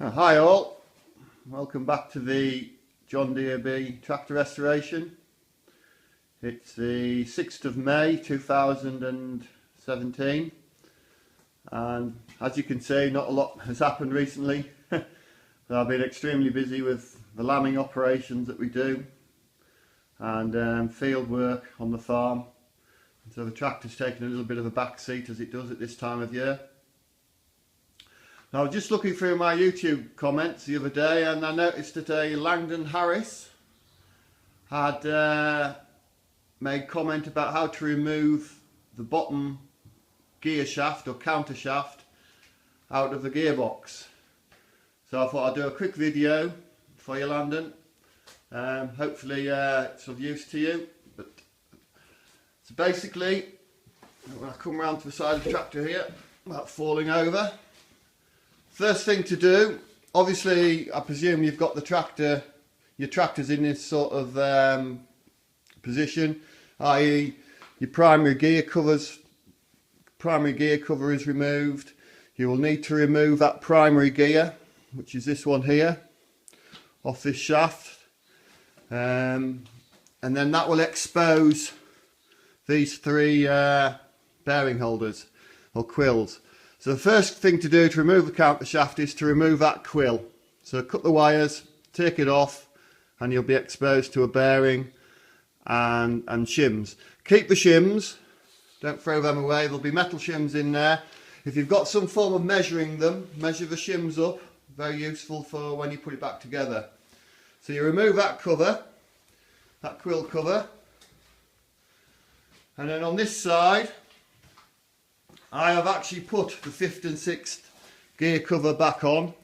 Hi all, welcome back to the John Deere B tractor restoration. It's the 6th of May 2017 and as you can see, not a lot has happened recently. I've been extremely busy with the lambing operations that we do and field work on the farm, so the tractor's taken a little bit of a back seat as it does at this time of year. Now, I was just looking through my YouTube comments the other day and I noticed that a Langdon Harris had made comment about how to remove the bottom gear shaft or counter shaft out of the gearbox. So I thought I'd do a quick video for you, Langdon. Hopefully it's of use to you. So basically, when I come round to the side of the tractor here, without falling over, first thing to do, obviously I presume you've got your tractor's in this sort of position, i.e. your primary gear cover is removed. You will need to remove that primary gear, which is this one here, off this shaft, and then that will expose these three bearing holders or quills. So the first thing to do to remove the counter shaft is to remove that quill. So cut the wires, take it off, and you'll be exposed to a bearing and shims. Keep the shims, don't throw them away, there'll be metal shims in there. If you've got some form of measuring them, measure the shims up, very useful for when you put it back together. So you remove that cover, that quill cover, and then on this side I have actually put the 5th and 6th gear cover back on,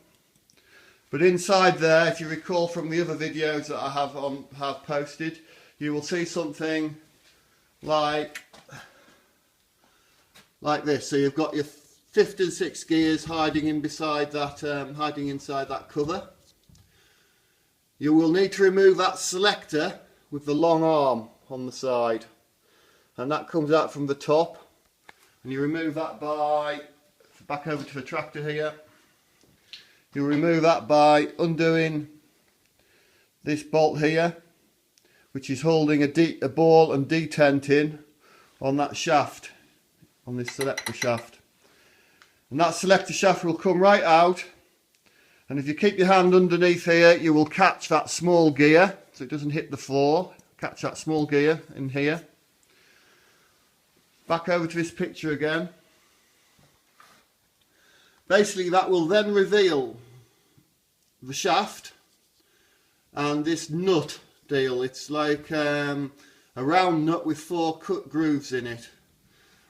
but inside there, if you recall from the other videos that I have posted, you will see something like this. So you've got your 5th and 6th gears hiding inside that cover. You will need to remove that selector with the long arm on the side, and that comes out from the top. And you remove that by, back over to the tractor here, you remove that by undoing this bolt here, which is holding a ball and detent in on that shaft, on this selector shaft. And that selector shaft will come right out, and if you keep your hand underneath here, you will catch that small gear, so it doesn't hit the floor. Catch that small gear in here. Back over to this picture again. Basically that will then reveal the shaft and this nut deal. It's like a round nut with 4 cut grooves in it.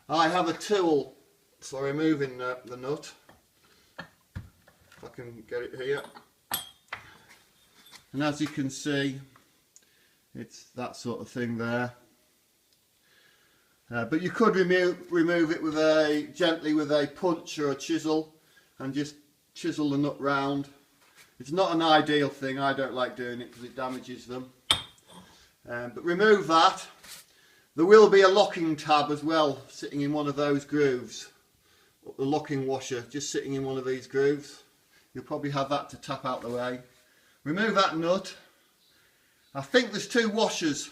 I have a tool for removing the nut. If I can get it here. And as you can see, it's that sort of thing there. But you could remove it gently with a punch or a chisel and just chisel the nut round. It's not an ideal thing, I don't like doing it because it damages them. But remove that. There will be a locking tab as well sitting in one of those grooves. The locking washer just sitting in one of these grooves. You'll probably have that to tap out the way. Remove that nut. I think there's 2 washers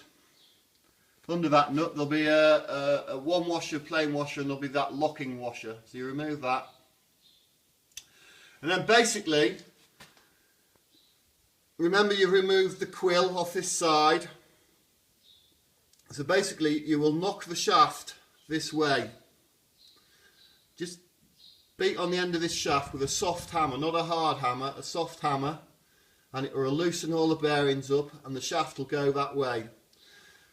under that nut. There'll be a one washer, plain washer, and there'll be that locking washer. So you remove that. And then basically, remember you've removed the quill off this side. So basically you will knock the shaft this way. Just beat on the end of this shaft with a soft hammer, not a hard hammer, a soft hammer, and it will loosen all the bearings up and the shaft will go that way.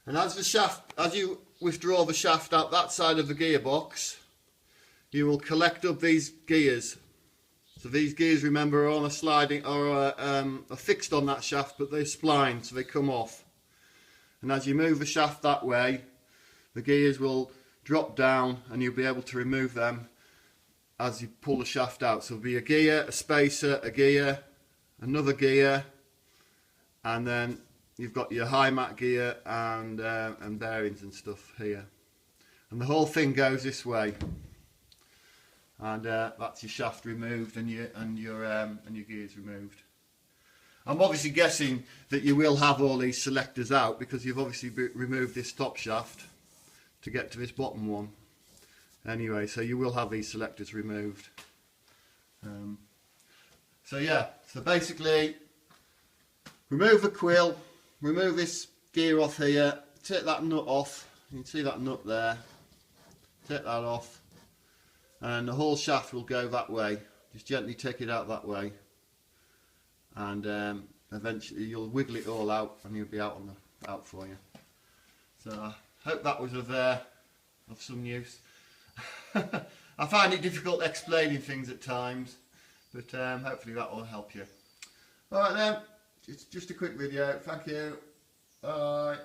And as you withdraw the shaft out that side of the gearbox, you will collect up these gears. So these gears, remember, are on a sliding or are fixed on that shaft, but they're splined, so they come off. And as you move the shaft that way, the gears will drop down, and you'll be able to remove them as you pull the shaft out. So there'll be a gear, a spacer, a gear, another gear, and then you've got your high mat gear and bearings and stuff here, and the whole thing goes this way. and that's your shaft removed and your gears removed. I'm obviously guessing that you will have all these selectors out because you've obviously removed this top shaft to get to this bottom one. Anyway, so you will have these selectors removed. So yeah, so basically remove the quill, remove this gear off here, take that nut off, you can see that nut there, take that off, and the whole shaft will go that way. Just gently take it out that way, and eventually you'll wiggle it all out and you'll be out for you. So I hope that was of some use. I find it difficult explaining things at times, but hopefully that will help you. Alright then, it's just a quick video. Thank you. Bye.